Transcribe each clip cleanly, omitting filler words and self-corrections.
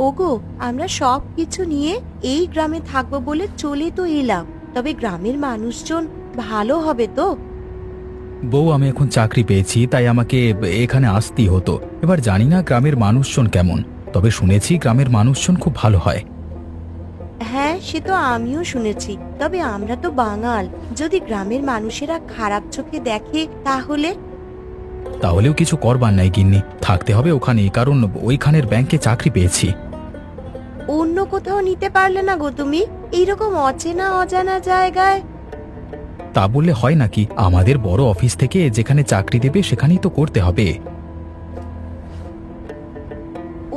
ওগো, আমরা সব কিছু নিয়ে এই গ্রামে থাকবো বলে চলে তো এলাম, তবে গ্রামের মানুষজন ভালো হবে তো? বউ, আমি এখন চাকরি পেয়েছি, তাই আমাকে এখানে আসতেই হতো। এবার জানি না গ্রামের মানুষজন কেমন, তবে শুনেছি গ্রামের মানুষজন খুব ভালো হয়। হ্যাঁ, সে তো আমিও শুনেছি। তবে আমরা তো বাঙাল, যদি গ্রামের মানুষেরা খারাপ চোখে দেখে তাহলে? তাহলেও কিছু করবার নাই গিন্নি, থাকতে হবে ওখানে, কারণ ওইখানের ব্যাংকে চাকরি পেয়েছি। অন্য কোথাও নিতে পারলে না গো তুমি, এইরকম অচেনা অজানা জায়গায়? তা বললে হয় নাকি? আমাদের বড় অফিস থেকে যেখানে চাকরি দেবে সেখানেই তো করতে হবে।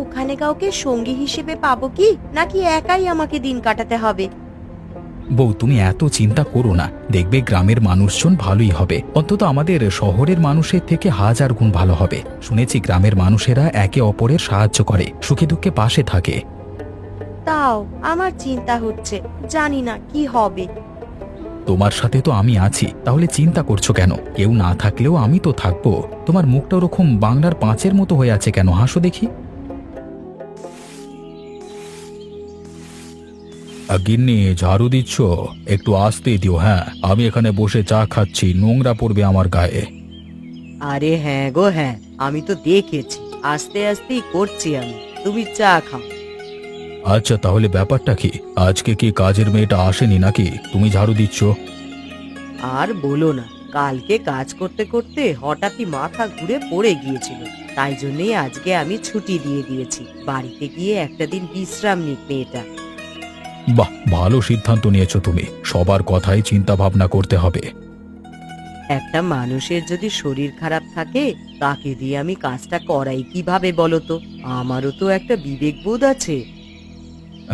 ওখানে কাউকে সঙ্গী হিসেবে পাবো কি, নাকি একাই আমাকে দিন কাটাতে হবে? বউ, তুমি এত চিন্তা করো না, দেখবে গ্রামের মানুষজন ভালোই হবে, অন্তত আমাদের শহরের মানুষের থেকে হাজার গুণ ভালো হবে। শুনেছি গ্রামের মানুষেরা একে অপরের সাহায্য করে, সুখে দুঃখে পাশে থাকে। তাও আমার চিন্তা হচ্ছে, জানি না কি হবে। তোমার সাথে তো আমি আছি, তাহলে চিন্তা করছো কেন? কেউ না থাকলেও আমি তো থাকবো। তোমার মুখটা ওরকম বাংলার পাঁচের মতো হয়ে আছে কেন? হাসো দেখি। গিন্নি, ঝাড়ু দিচ্ছ? একটু আস্তে দিও। হ্যাঁ, আমি এখানে বসে চা খাচ্ছি, নোংরা পড়বে আমার গায়ে। আরে হ্যাঁ গো হ্যাঁ, আমি তো দেখেছি, আস্তে আস্তেই করছি আমি, তুমি চা খাও। আচ্ছা, তাহলে ব্যাপারটা কি? আজকে কি কাজের মেয়েটা আসেনি নাকি? তুমি ঝাড়ু দিচ্ছ? আর বলো না, কালকে কাজ করতে করতে হঠাৎই মাথা ঘুরে পড়ে গিয়েছিল, তাই জন্যই আজকে আমি ছুটি দিয়ে দিয়েছি, বাড়িতে গিয়ে একটা দিন বিশ্রাম নিক মেয়েটা। বাহ, ভালো সিদ্ধান্ত নিয়েছো তুমি। সবার কথাই চিন্তা ভাবনা করতে হবে। একটা মানুষের যদি শরীর খারাপ থাকে, তাকে দিয়ে আমি কাজটা করাই কিভাবে বলো তো? আমারও তো একটা বিবেকবোধ আছে।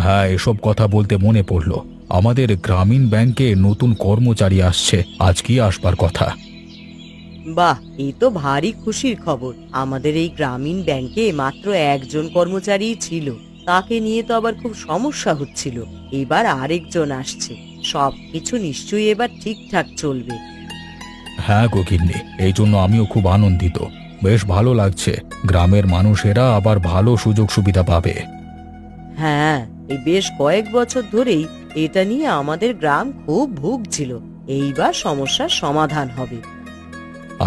হ্যাঁ, এসব কথা বলতে মনে পড়লো, আমাদের গ্রামীণ ব্যাংকে নতুন কর্মচারী আসছে, আজকেই আসবার কথা। বাহ, এই তো ভারী খুশির খবর। আমাদের এই গ্রামীণ ব্যাংকে মাত্র একজন কর্মচারী ছিল, তাকে নিয়ে তো আবার খুব সমস্যা হচ্ছিল। এবার আরেকজন আসছে, সবকিছু নিশ্চয়ই এবার ঠিকঠাক চলবে। হ্যাঁ গো গিন্নি, এই জন্য আমিও খুব আনন্দিত। বেশ ভালো লাগছে, গ্রামের মানুষেরা আবার ভালো সুযোগ সুবিধা পাবে। হ্যাঁ, এই বেশ কয়েক বছর ধরেই এটা নিয়ে আমাদের গ্রাম খুব ভুগছিল, এইবার সমস্যার সমাধান হবে।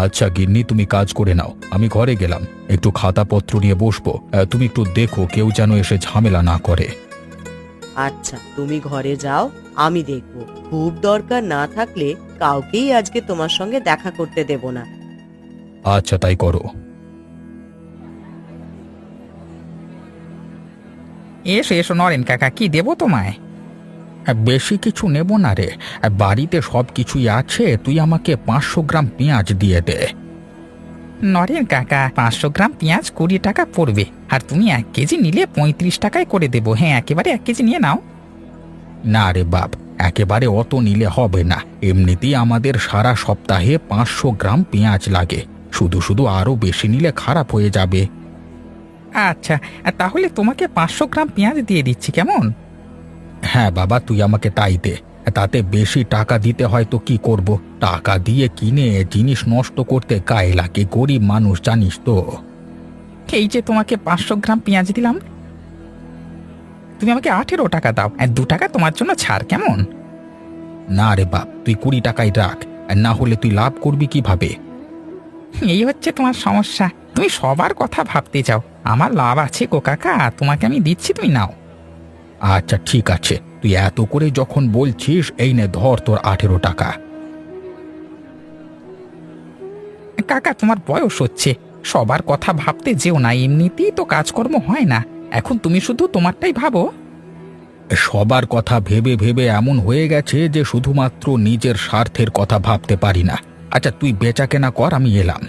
আচ্ছা গিন্নি, তুমি কাজ করে নাও, আমি ঘরে গেলাম, একটু খাতাপত্র নিয়ে বসবো। তুমি একটু দেখো কেউ যেন এসে ঝামেলা না করে। আচ্ছা, তুমি ঘরে যাও, আমি দেখব। খুব দরকার না থাকলে কাউকেই আজকে তোমার সঙ্গে দেখা করতে দেব না। আচ্ছা, তাই করো। এসো এসো নরেন কাকা, কি দেবো তোমায়? বেশি কিছু নেব না রে, বাড়িতে সব কিছুই আছে, তুই আমাকে 500 গ্রাম পেঁয়াজ দিয়ে দে। নরেন কাকা, 500 গ্রাম পেঁয়াজ 20 টাকা পড়বে, আর তুমি 1 কেজি নিলে 35 টাকায় করে দেবো। হ্যাঁ, একেবারে 1 কেজি নিয়ে নাও। না রে বাপ, একেবারে অত নিলে হবে না, এমনিতেই আমাদের সারা সপ্তাহে 500 গ্রাম পেঁয়াজ লাগে, শুধু শুধু আরো বেশি নিলে খারাপ হয়ে যাবে। আচ্ছা, তাহলে তোমাকে 500 গ্রাম পেঁয়াজ দিয়ে দিচ্ছি, কেমন? হ্যাঁ বাবা, তুই আমাকে তাই দে, তাতে বেশি টাকা দিতে হয় তো কি করব, টাকা দিয়ে কিনে জিনিস নষ্ট করতে গায়ে লাগে, গরিব মানুষ জানিস তো। এই যে তোমাকে 500 গ্রাম পেঁয়াজ দিলাম, তুমি আমাকে 18 টাকা দাও, আর 2 টাকা তোমার জন্য ছাড়, কেমন? না রে বাপ, তুই 20 টাকাই রাখ, আর না হলে তুই লাভ করবি কিভাবে? এই হচ্ছে তোমার সমস্যা, তুমি সবার কথা ভাবতে চাও। আমার লাভ আছে গো কাকা, তোমাকে আমি দিচ্ছি, তুমি নাও। আচ্ছা ঠিক আছে, তুই এত করে যখন বলছিস, এই নে ধর তোর 18 টাকা। কাকা, তোমার বয়স হচ্ছে, সবার কথা ভাবতে যেও না, এমনিতেই তো কাজকর্ম হয় না। এখন তুমি শুধু তোমারটাই ভাবো। সবার কথা ভেবে ভেবে এমন হয়ে গেছে যে শুধুমাত্র নিজের স্বার্থের কথা ভাবতে পারি না। আচ্ছা, তুই বেচা কেনা কর, আমি এলাম।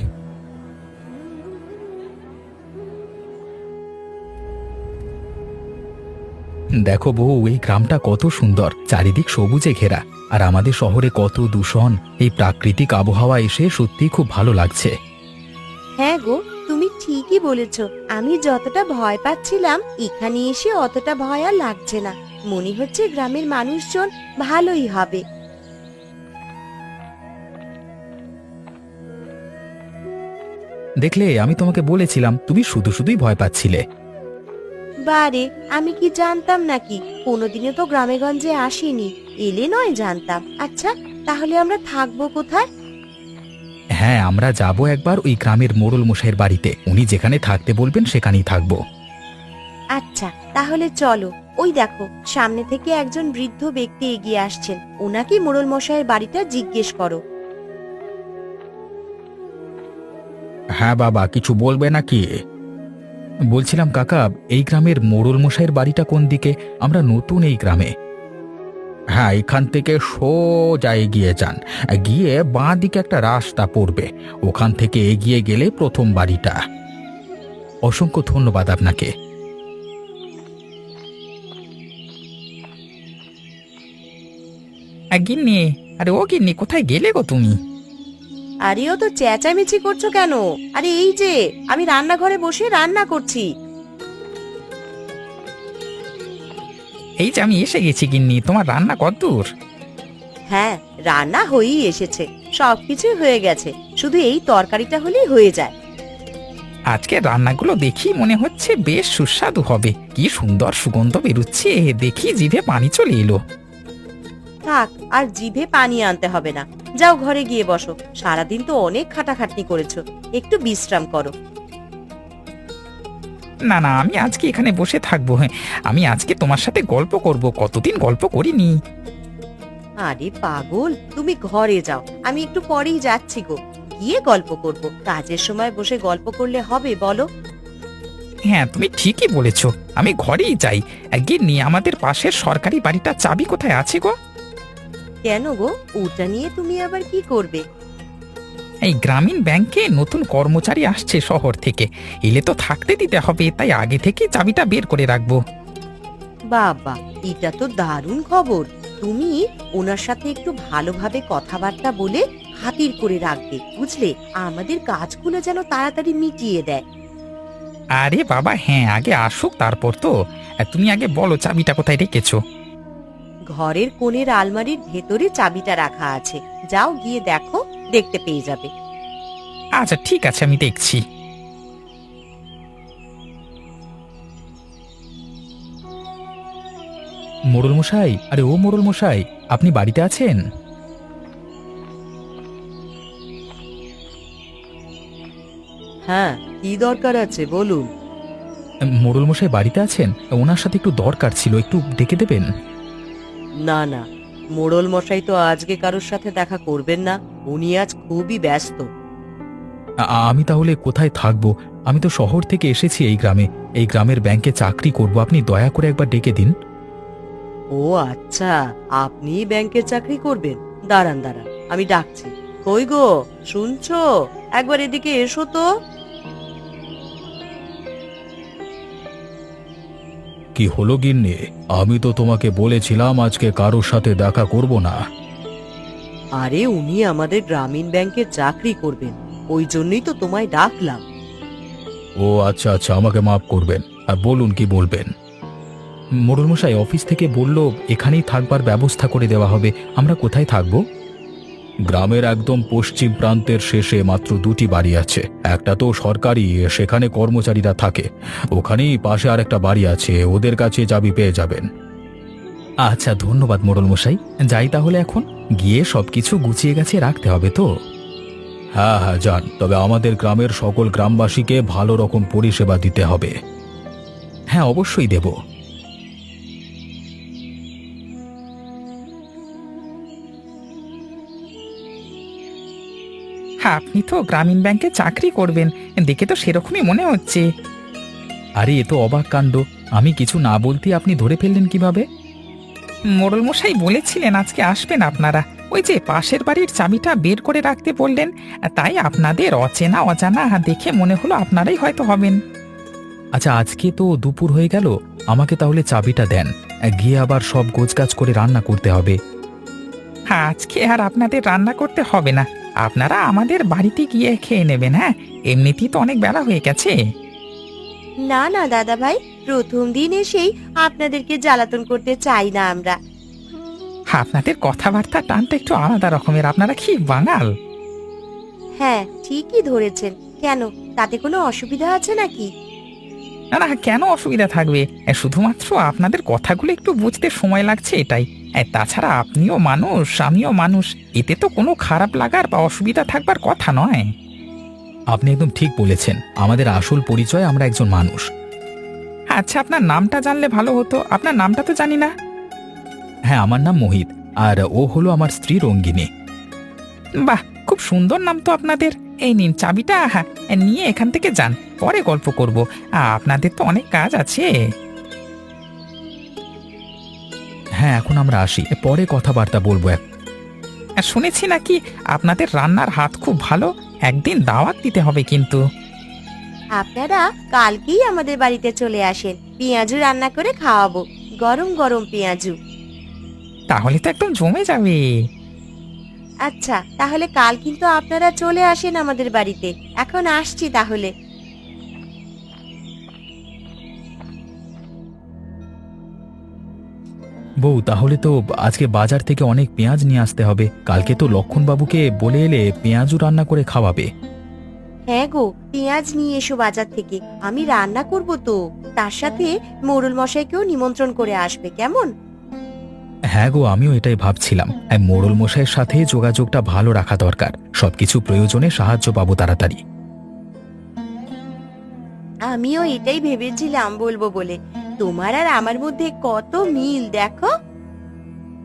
দেখো বউ, এই গ্রামটা কত সুন্দর, চারিদিক সবুজে ঘেরা, আর আমাদের শহরে কত দূষণ। এই প্রাকৃতিক আবহাওয়া এসে সত্যি খুব ভালো লাগছে। হ্যাঁ গো, তুমি ঠিকই বলেছ। আমি যতটা ভয় পাচ্ছিলাম, এখানে এসে অতটা ভয় আর লাগছে না। মনে হচ্ছে গ্রামের মানুষজন ভালোই হবে। দেখলে, আমি তোমাকে বলেছিলাম, তুমি শুধু শুধুই ভয় পাচ্ছিলে। বারে, আমি কি জানতাম নাকি? কোনোদিনও তো গ্রামে গঞ্জে আসিনি, এলে নয় জানতাম। আচ্ছা, তাহলে আমরা থাকবো কোথায়? হ্যাঁ, আমরা যাব একবার ওই গ্রামের মোড়ল মশাইয়ের বাড়িতে। উনি যেখানে থাকতে বলবেন সেখানেই থাকবো। আচ্ছা, তাহলে চলো। ওই দেখো, সামনে থেকে একজন বৃদ্ধ ব্যক্তি এগিয়ে আসছেন। ওনাকে মোড়ল মশাইয়ের বাড়িটা জিজ্ঞেস করো। হ্যাঁ বাবা, কিছু বলবে নাকি? বলছিলাম কাকা, এই গ্রামের মোড়ল মশাইয়ের বাড়িটা কোন দিকে? আমরা নতুন এই গ্রামে। হ্যাঁ, এখান থেকে সোজা এগিয়ে যান, গিয়ে বাঁ দিকে একটা রাস্তা পড়বে, ওখান থেকে এগিয়ে গেলে প্রথম বাড়িটা। অসংখ্য ধন্যবাদ আপনাকে। গিন্নি, আরে ও গিন্নি, কোথায় গেলে গো তুমি? আরে ও তো চেঁচামেচি করছো কেন? আরে এই যে, আমি রান্নাঘরে বসে রান্না করছি। এই যে আমি এসে গেছি গিন্নি, তোমার রান্না কতদূর? হ্যাঁ, রান্না হয়েই এসেছে, সবকিছু হয়ে গেছে, শুধু এই তরকারিটা হলেই হয়ে যায়। আজকে রান্নাগুলো দেখি মনে হচ্ছে বেশ সুস্বাদু হবে। কি সুন্দর সুগন্ধ বেরুচ্ছে, দেখি জিভে পানি চলে এলো। থাক, আর জিভে পানি আনতে হবে না। যাও ঘরে গিয়ে বসো, সারাদিন তো অনেক খাটাখাটনি করেছো, একটু বিশ্রাম করো। না না, আমি আজকে এখানে বসে থাকবো। হ্যাঁ, আমি আজকে তোমার সাথে গল্প করব, কতদিন গল্প করিনি। আরে পাগল, তুমি ঘরে যাও, আমি একটু পরেই যাচ্ছি গো। গিয়ে গল্প করব, কাজের সময় বসে গল্প করলে হবে বলো? হ্যাঁ, তুমি ঠিকই বলেছ, আমি ঘরেই যাই। গিন্নি, আমাদের পাশের সরকারি বাড়িটার চাবি কোথায় আছে গো? কেন গো, ওটা নিয়ে তুমি আবার কি করবে? এই গ্রামীণ ব্যাংকে নতুন কর্মচারী আসছে শহর থেকে, এলে তো থাকতে দিতে হবে, তাই আগে থেকে চাবিটা বের করে রাখবো। বাবা, এটা তো দারুণ খবর। তুমি ওনার সাথে একটু ভালোভাবে কথাবার্তা বলে খাতির করে রাখবে, বুঝলে? আমাদের কাজগুলো যেন তাড়াতাড়ি মিটিয়ে দেয়। আরে বাবা, হ্যাঁ, আগে আসুক তারপর তো। তুমি আগে বলো, চাবিটা কোথায় রেখেছো? ঘরের কোণের আলমারির ভেতরে চাবিটা রাখা আছে, যাও গিয়ে দেখো, দেখতে পেয়ে যাবে। আচ্ছা ঠিক আছে, আমি দেখছি। মোড়ল মশাই, আরে ও মোড়ল মশাই, আপনি বাড়িতে আছেন? হ্যাঁ, কি দরকার আছে বলুন। মোড়ল মশাই বাড়িতে আছেন? ওনার সাথে একটু দরকার ছিল, একটু ডেকে দেবেন? না না, মোড়ল মশাই তো আজকে কারোর সাথে দেখা করবেন না, উনি আজ খুবই ব্যস্ত। আমি তাহলে কোথায় থাকবো? আমি তো শহর থেকে এসেছি এই গ্রামে, এই গ্রামের ব্যাংকে চাকরি করব, আপনি দয়া করে একবার ডেকে দিন। ও আচ্ছা, আপনি ব্যাংকে চাকরি করবেন? দাঁড়ান দাঁড়ান, আমি ডাকছি। কই গো, শুনছো? একবার এদিকে এসো তো। কি হলো গিন্নি? আমি তো তোমাকে বলেছিলাম আজকে কারোর সাথে দেখা করব না। আরে উনি আমাদের গ্রামীণ ব্যাংকে চাকরি করবেন, ওই জন্যই তো তোমায় ডাকলাম। ও আচ্ছা আচ্ছা, আমাকে মাফ করবেন। আর বলুন, কি বলবেন? মোড়ল মশাই অফিস থেকে বলল এখানেই থাকবার ব্যবস্থা করে দেওয়া হবে। আমরা কোথায় থাকব? গ্রামের একদম পশ্চিম প্রান্তের শেষে মাত্র দুটি বাড়ি আছে, একটা তো সরকারি, সেখানে কর্মচারীরা থাকে। ওখানেই পাশে আর একটা বাড়ি আছে, ওদের কাছে চাবি পেয়ে যাবেন। আচ্ছা, ধন্যবাদ মোড়ল মশাই। যাই তাহলে এখন, গিয়ে সবকিছু গুছিয়ে গেছে রাখতে হবে তো। হ্যাঁ হ্যাঁ, যান, তবে আমাদের গ্রামের সকল গ্রামবাসীকে ভালো রকম পরিষেবা দিতে হবে। হ্যাঁ, অবশ্যই দেব। হ্যাঁ, আপনি তো গ্রামীণ ব্যাংকে চাকরি করবেন, দেখে তো সেরকমই মনে হচ্ছে। আরে এ তো অবাক কাণ্ড, আমি কিছু না বলতেই আপনি ধরে ফেললেন কিভাবে? মোড়ল মশাই বলেছিলেন আজকে আসবেন আপনারা, ওই যে পাশের বাড়ির চাবিটা বের করে রাখতে বললেন, তাই আপনাদের অচেনা অজানা দেখে মনে হলো আপনারাই হয়তো হবেন। আচ্ছা, আজকে তো দুপুর হয়ে গেল, আমাকে তাহলে চাবিটা দেন, গিয়ে আবার সব গোছগাছ করে রান্না করতে হবে। হ্যাঁ, আজকে আর আপনাদের রান্না করতে হবে না, আপনারা আমাদের বাড়িতে গিয়ে খেয়ে নেবেন। হ্যাঁ, এমনিতেই তো অনেক বেলা হয়ে গেছে। না না দাদা ভাই, প্রথম দিন এসেই আপনাদেরকে জ্বালাতন করতে চাই না আমরা। আপনাদের কথাবার্তা টানটা একটু আলাদা রকমের, আপনারা কি বাঙাল? হ্যাঁ, ঠিকই ধরেছেন। কেন, তাতে কোনো অসুবিধা আছে নাকি? না না, কেন অসুবিধা থাকবে? শুধুমাত্র আপনাদের কথাগুলো একটু বুঝতে সময় লাগছে এটাই। তাছাড়া আপনিও মানুষ, আমিও মানুষ, এতে তো কোনো খারাপ লাগার বা অসুবিধা থাকবার কথা নয়। আপনি একদম ঠিক বলেছেন, আমাদের আসল পরিচয় আমরা একজন মানুষ। আচ্ছা, আপনার নামটা জানলে ভালো হতো। আপনার নামটা তো জানি না। হ্যাঁ, আমার নাম মোহিত, আর ও হলো আমার স্ত্রী রঙ্গিনী। বাহ, খুব সুন্দর নাম তো আপনাদের। এই নিন চাবিটা, হ্যাঁ, নিয়ে এখান থেকে যান, পরে গল্প করব। আপনাদের তো অনেক কাজ আছে। হ্যাঁ, এখন আমরা আসি, পরে কথাবার্তা বলবো। শুনেছি নাকি আপনাদের রান্নার হাত খুব ভালো, একদিন দাওয়াত দিতে হবে কিন্তু। আপনারা কালকেই আমাদের বাড়িতে চলে আসেন, পেঁয়াজু রান্না করে খাওয়াবো, গরম গরম পেঁয়াজু। তাহলে তো একদম জমে যাবে। আচ্ছা, তাহলে কাল কিন্তু আপনারা চলে আসেন আমাদের বাড়িতে। এখন আসছি তাহলে। বউ, তাহলে তো আজকে বাজার থেকে অনেক পেঁয়াজ নিয়ে আসতে হবে। কালকে তো লক্ষণবাবুকে বলে এলে পেঁয়াজও রান্না করে খাওয়াবে। হ্যাঁ গো, পেঁয়াজ নিয়ে এসো বাজার থেকে, আমি রান্না করব তো। তার সাথে মোড়ল মশাইকেও নিমন্ত্রণ করে আসবে, কেমন? হ্যাঁ গো, আমিও এটাই ভাবছিলাম। মোড়ল মশাইয়ের সাথে যোগাযোগটা ভালো রাখা দরকার, সবকিছু প্রয়োজনে সাহায্য পাবো তাড়াতাড়ি। আমিও এটাই ভেবেছিলাম বলবো বলে। তোমার আর আমার মধ্যে কত মিল দেখো।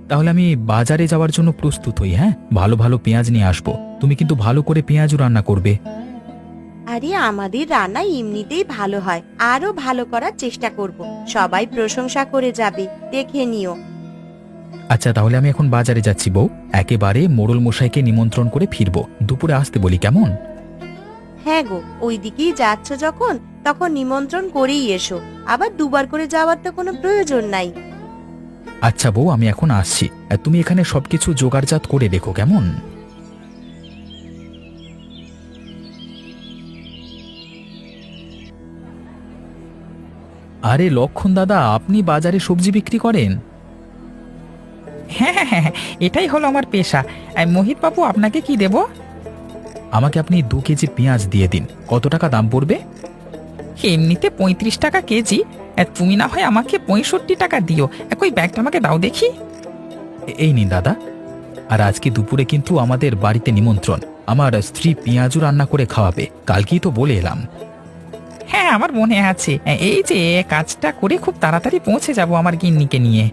তাহলে আমি বাজারে যাওয়ার জন্য প্রস্তুত হই। হ্যাঁ, ভালো ভালো পেঁয়াজ নিয়ে আসবো। তুমি কিন্তু ভালো করে পেঁয়াজও রান্না করবে। আরে আমাদের রান্না এমনিতেই ভালো হয়, আরো ভালো করার চেষ্টা করব। সবাই প্রশংসা করে যাবে, দেখে নিও। আচ্ছা, তাহলে আমি এখন বাজারে যাচ্ছি বউ, একেবারে মোড়ল মশাইকে নিমন্ত্রণ করে ফিরবো। দুপুরে আসতে বলি, কেমন? হ্যাঁ গো, ওইদিকেই যাচ্ছ যখন, তখন নিমন্ত্রণ করেই এসো। আবার দুবার করে যাওয়ার তো কোনো প্রয়োজন নাই। আচ্ছা বউ, আমি এখন আসছি। তুমি এখানে সবকিছু জোগাড়জাত করে রেখো, কেমন? আরে লক্ষণ দাদা, আপনি বাজারে সবজি বিক্রি করেন? হ্যাঁ হ্যাঁ হ্যাঁ হ্যাঁ, এটাই হলো আমার পেশা। মোহিত বাবু, আপনাকে কি দেব? আমাকে আপনি 2 কেজি পেঁয়াজ দিয়ে দিন। কত টাকা দাম পড়বে? এমনিতে 35 টাকা কেজি। তুমি না হয় আমাকে 65 টাকা দিও। ওই ব্যাগটা আমাকে দাও দেখি। এই নিন দাদা। আর আজকে দুপুরে কিন্তু আমাদের বাড়িতে নিমন্ত্রণ, আমার স্ত্রী পেঁয়াজও রান্না করে খাওয়াবে। কালকেই তো বলে এলাম। হ্যাঁ, আমার মনে আছে। এই যে কাজটা করে খুব তাড়াতাড়ি পৌঁছে যাব আমার গিন্নিকে নিয়ে।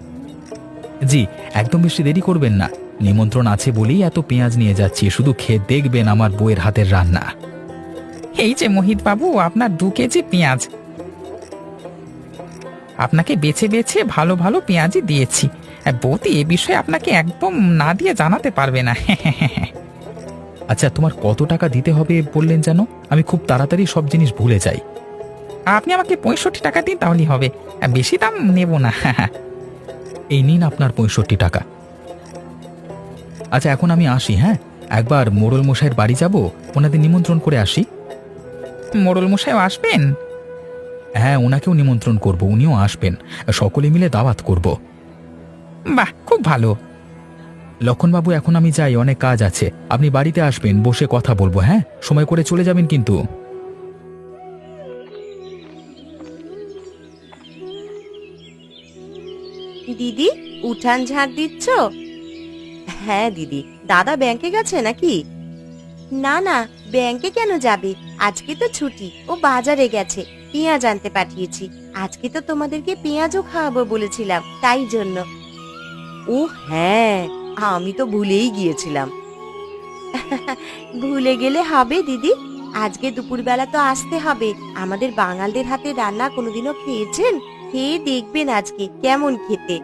জি, একদম বেশি দেরি করবেন না। নিমন্ত্রণ আছে বলেই এত পেঁয়াজ নিয়ে যাচ্ছি, শুধু খেয়ে দেখবেন আমার বউয়ের হাতের রান্না। এই যে মোহিত বাবু, আপনার 2 কেজি পেঁয়াজ। আপনাকে বেছে বেছে ভালো ভালো পেঁয়াজই দিয়েছি। বৌদি এ বিষয়ে আপনাকে একদম না দিয়ে জানাতে পারবে না। আচ্ছা, তোমার কত টাকা দিতে হবে বললেন যেন? আমি খুব তাড়াতাড়ি সব জিনিস ভুলে যাই। আপনি আমাকে 65 টাকা দিন, তাহলেই হবে। বেশি দাম নেব না। এই নিন আপনার 65 টাকা। আচ্ছা, এখন আমি আসি। হ্যাঁ, একবার মোড়ল মশাইয়ের বাড়ি যাব, ওনাদের নিমন্ত্রণ করে আসি। মোড়ল মশাইও আসবেন? হ্যাঁ, ওনাকেও নিমন্ত্রণ করব, উনিও আসবেন। সকলে মিলে দাওয়াত করব। বাহ, খুব ভালো। লক্ষণবাবু, এখন আমি যাই, অনেক কাজ আছে। আপনি বাড়িতে আসবেন, বসে কথা বলবো। হ্যাঁ, সময় করে চলে যাবেন কিন্তু। দিদি, উঠান ঝাড় দিচ্ছ? হ্যাঁ দিদি, দাদা ব্যাংকে গেছে নাকি? না না, ব্যাংকে কেন যাবে? আজকে তো ছুটি, ও বাজারে গেছে, পেঁয়াজ আনতে পাঠিয়েছি। আজকে তো তোমাদেরকে পেঁয়াজও খাওয়াবো বলেছিলাম, তাই জন্য। ও হ্যাঁ, আমি তো ভুলেই গিয়েছিলাম। ভুলে গেলে হবে দিদি, আজকে দুপুরবেলা তো আসতে হবে। আমাদের বাঙালদের হাতে রান্না কোনোদিনও খেয়েছেন? খেয়ে দেখবেন আজকে কেমন খেতে।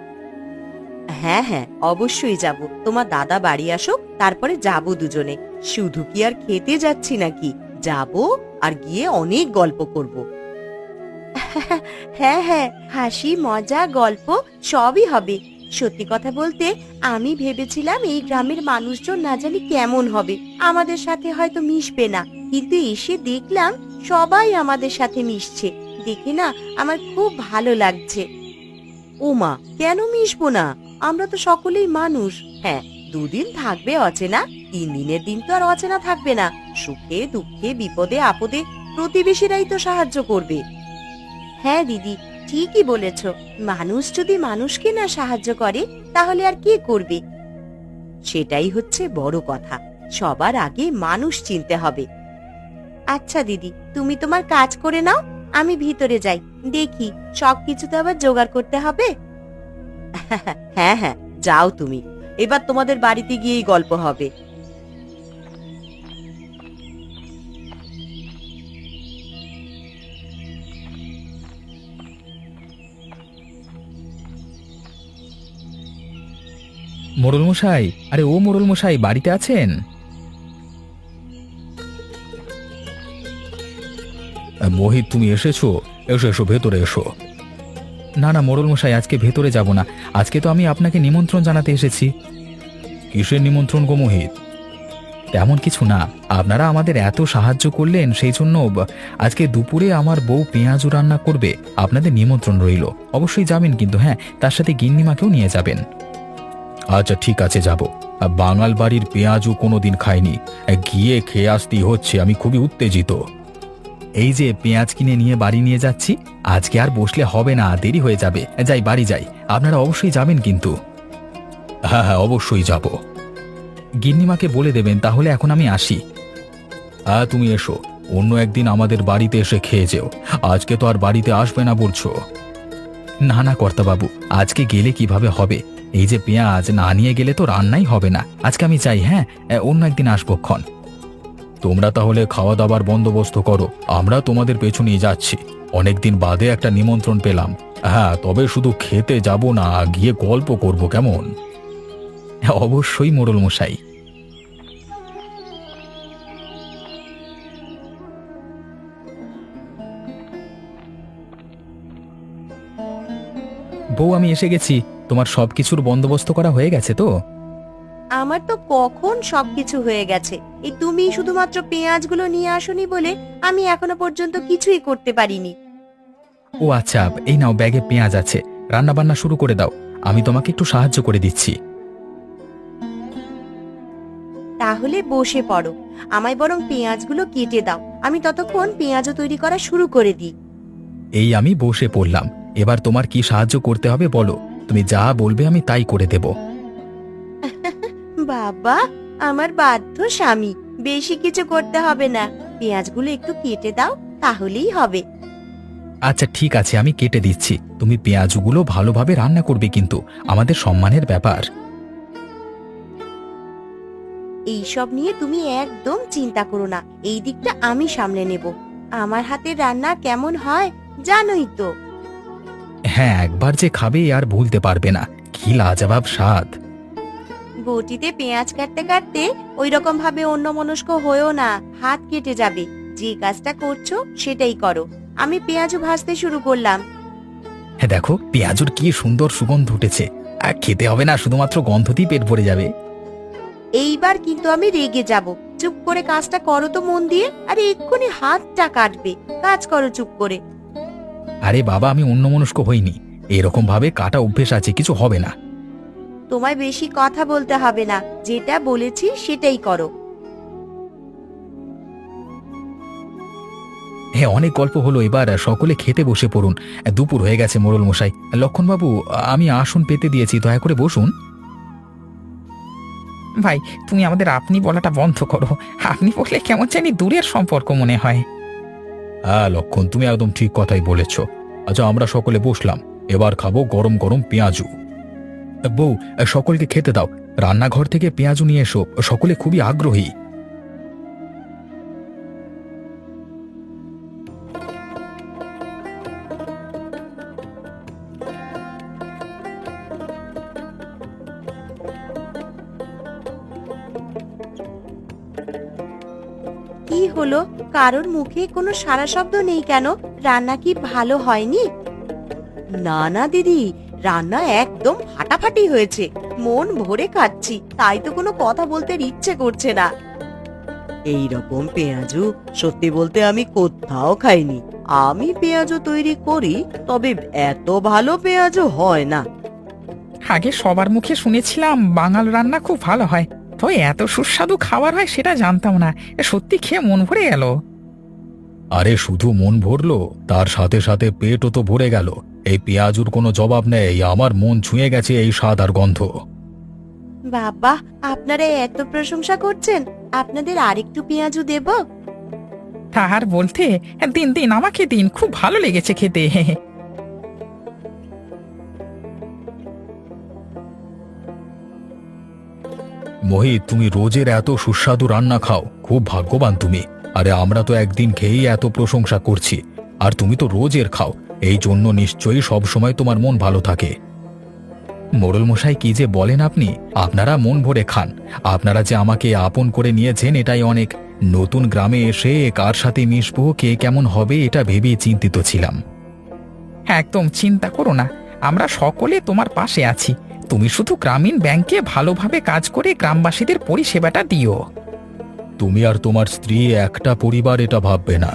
হ্যাঁ হ্যাঁ, অবশ্যই যাব। তোমার দাদা বাড়ি আসুক, তারপরে যাব দুজনে। শুধু কি আর খেতে যাচ্ছি নাকি, যাব আর গিয়ে অনেক গল্প করব। হ্যাঁ হ্যাঁ, হাসি মজা গল্প সবই হবে। সত্যি কথা বলতে, আমি ভেবেছিলাম এই গ্রামের মানুষজন না জানি কেমন হবে, আমাদের সাথে হয়তো মিশবে না, কিন্তু এসে দেখলাম সবাই আমাদের সাথে মিশছে। দেখে না আমার খুব ভালো লাগছে। ওমা, কেন মিশবো না? আমরা তো সকলেই মানুষ। হ্যাঁ, 2 দিন থাকবে অচেনা, 3 দিনের দিন তো আর অচেনা থাকবে না। সুখে দুঃখে বিপদে আপদে প্রতিবেশীরাই তো সাহায্য করবে। হ্যাঁ দিদি, ঠিকই বলেছ। মানুষ যদি মানুষকে না সাহায্য করে তাহলে আর কে করবে? সেটাই হচ্ছে বড় কথা। সবার আগে মানুষ চিনতে হবে। আচ্ছা দিদি, তুমি তোমার কাজ করে নাও, আমি ভিতরে যাই, দেখি সবকিছু তো আবার জোগাড় করতে হবে। হ্যাঁ হ্যাঁ, যাও তুমি। এবার তোমাদের বাড়িতে গিয়েই গল্প হবে। মোড়ল মশাই, আরে ও মোড়ল মশাই, বাড়িতে আছেন? মোহিত, তুমি এসেছো? এসো এসো, ভেতরে এসো। না না মোড়ল মশাই, আজকে ভেতরে যাব না। আজকে তো আমি আপনাকে নিমন্ত্রণ জানাতে এসেছি। কিসের নিমন্ত্রণ গো মোহিত? তেমন কিছু না, আপনারা আমাদের এত সাহায্য করলেন, সেই জন্য আজকে দুপুরে আমার বউ পেঁয়াজু রান্না করবে। আপনাদের নিমন্ত্রণ রইল, অবশ্যই যাবেন কিন্তু। হ্যাঁ, তার সাথে গিন্নিমাকেও নিয়ে যাবেন। আচ্ছা ঠিক আছে, যাব। বাঙাল বাড়ির পেঁয়াজু কোনোদিন খাইনি, গিয়ে খেয়ে আসতেই হচ্ছে। আমি খুবই উত্তেজিত। এই যে পেঁয়াজ কিনে নিয়ে বাড়ি নিয়ে যাচ্ছি। আজকে আর বসলে হবে না, দেরি হয়ে যাবে। যাই, বাড়ি যাই। আপনারা অবশ্যই যাবেন কিন্তু। হ্যাঁ হ্যাঁ, অবশ্যই যাব। গিন্নিমাকে বলে দেবেন তাহলে। এখন আমি আসি। হ্যাঁ, তুমি এসো। অন্য একদিন আমাদের বাড়িতে এসে খেয়ে যেও। আজকে তো আর বাড়িতে আসবে না বলছো? না না কর্তাবাবু, আজকে গেলে কিভাবে হবে? এই যে পেঁয়াজ না নিয়ে গেলে তো রান্নাই হবে না। আজকে আমি চাই। হ্যাঁ, অন্য একদিন আসবক্ষণ। তোমরা তাহলে খাওয়া দাবার বন্দোবস্ত করো, আমরা তোমাদের পেছনেই যাচ্ছি। অনেকদিন বাদে একটা নিমন্ত্রণ পেলাম। হ্যাঁ, তবে শুধু খেতে যাব না, গিয়ে গল্প করব, কেমন? অবশ্যই মোড়ল মশাই। বউ, আমি এসে গেছি। তোমার সবকিছুর বন্দোবস্ত করা হয়ে গেছে তো? আমার তো কখন সবকিছু হয়ে গেছে, এই তুমি শুধুমাত্র পেঁয়াজগুলো নিয়ে আসোনি বলে আমি এখনো পর্যন্ত কিছুই করতে পারিনি। ও আচ্ছা, এই নাও, ব্যাগে পেঁয়াজ আছে। রান্না বান্না শুরু করে দাও, আমি তোমাকে একটু সাহায্য করে দিচ্ছি। তাহলে বসে পড়ো, আমায় বরং পেঁয়াজগুলো কেটে দাও, আমি ততক্ষণ পেঁয়াজও তৈরি করা শুরু করে দিই। এই আমি বসে পড়লাম। এবার তোমার কি সাহায্য করতে হবে বলো। তুমি যা বলবে আমি তাই করে দেব। বাবা, আমার বাধ্য স্বামী, বেশি কিছু করতে হবে না, পেঁয়াজগুলো একটু কেটে দাও, তাহলেই হবে। আচ্ছা ঠিক আছে, আমি কেটে দিচ্ছি। তুমি পেঁয়াজগুলো ভালোভাবে রান্না করবে কিন্তু, আমাদের সম্মানের ব্যাপার। এইসব নিয়ে তুমি একদম চিন্তা করো না, এই দিকটা আমি সামলে নেব। আমার হাতের রান্না কেমন হয় জানোই তো। হ্যাঁ, একবার যে খাবে আর ভুলতে পারবে না। কি লাজবাব স্বাদ। বটিতে পেঁয়াজ কাটতে কাটতে ওই রকম ভাবে অন্যমনস্ক হয়েও না, হাত কেটে যাবে। যে কাজটা করছো সেটাই করো। আমি পেঁয়াজও ভাজতে শুরু করলাম। হ্যাঁ দেখো, পেঁয়াজুর কি সুন্দর সুগন্ধ উঠেছে। আর খেতে হবে না, শুধুমাত্র গন্ধতেই পেট ভরে যাবে। এইবার কিন্তু আমি রেগে যাব। চুপ করে কাজটা করো তো মন দিয়ে, আরে এক্ষুনি হাতটা কাটবে। কাজ করো চুপ করে। আরে বাবা, আমি অন্যমনস্ক হইনি। এরকম ভাবে কাটা অভ্যেস আছে, কিছু হবে না। তোমায় বেশি কথা বলতে হবে না, যেটা বলেছি সেটাই করো। হ্যাঁ, অনেক গল্প হলো, এবার সকলে খেতে বসে পড়ুন। দুপুর হয়ে গেছে মোড়ল মশাই। লক্ষণবাবু, আমি আসন পেতে দিয়েছি, দয়া করে বসুন। ভাই, তুমি আমাদের আপনি বলাটা বন্ধ করো। আপনি বললে কেমন জানি দূরের সম্পর্ক মনে হয়। হ্যাঁ লক্ষণ, তুমি একদম ঠিক কথাই বলেছ। আচ্ছা, আমরা সকলে বসলাম। এবার খাবো গরম গরম পেঁয়াজু। বউ, সকলকে খেতে দাও। রান্নাঘর থেকে পেঁয়াজু নিয়ে এসো, সকলে খুবই আগ্রহী। কি হলো, কারোর মুখে কোনো সারা শব্দ নেই কেন? রান্না কি ভালো হয়নি? না না দিদি, রান্না একদম ফাটাফাটি হয়েছে। মন ভরে খাচ্ছি, তাই তো কোনো কথা বলতে ইচ্ছে করছে না। এই রকম পেঁয়াজু সত্যি বলতে আমি কোথাও খাইনি। আমি পেঁয়াজু তৈরি করি, তবে এত ভালো পেঁয়াজু হয় না। আগে সবার মুখে শুনেছিলাম বাঙাল রান্না খুব ভালো হয়, তবে এত সুস্বাদু খাবার হয় সেটা জানতাম না। সত্যি খেয়ে মন ভরে গেল। আরে শুধু মন ভরলো, তার সাথে সাথে পেটও তো ভরে গেল। এই পেঁয়াজুর কোনো জবাব নেই, আমার মন ছুঁয়ে গেছে এই স্বাদ আর গন্ধ। বাবা, আপনারা এত প্রশংসা করছেন, আপনাদের আরেকটু পেঁয়াজু দেব? তাহার বলতে, দিন দিন আমাকে দিন, খুব ভালো লেগেছে খেতে। মোহিত, তুমি রোজের এত সুস্বাদু রান্না খাও, খুব ভাগ্যবান তুমি। আরে আমরা তো একদিন খেয়েই এত প্রশংসা করছি, আর তুমি তো রোজের খাও, এই জন্য নিশ্চয়ই সব সময় তোমার মন ভালো থাকে। মোড়ল মশাই, কি যে বলেন আপনি! আপনারা মন ভরে খান। আপনারা যে আমাকে আপন করে নিয়েছেন এটাই অনেক। নতুন গ্রামে এসে কার সাথে মিশবো, কে কেমন হবে, এটা ভেবেই চিন্তিত ছিলাম। একদম চিন্তা করো না, আমরা সকলে তোমার পাশে আছি। তুমি শুধু গ্রামীণ ব্যাংকে ভালোভাবে কাজ করে গ্রামবাসীদের পরিষেবাটা দিও। তুমি আর তোমার স্ত্রী একটা পরিবার, এটা ভাববে না।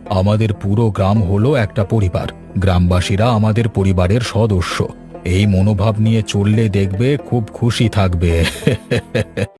আমাদের পুরো গ্রাম হলো একটা পরিবার, গ্রামবাসীরা আমাদের পরিবারের সদস্য। এই মনোভাব নিয়ে চললে দেখবে খুব খুশি থাকবে।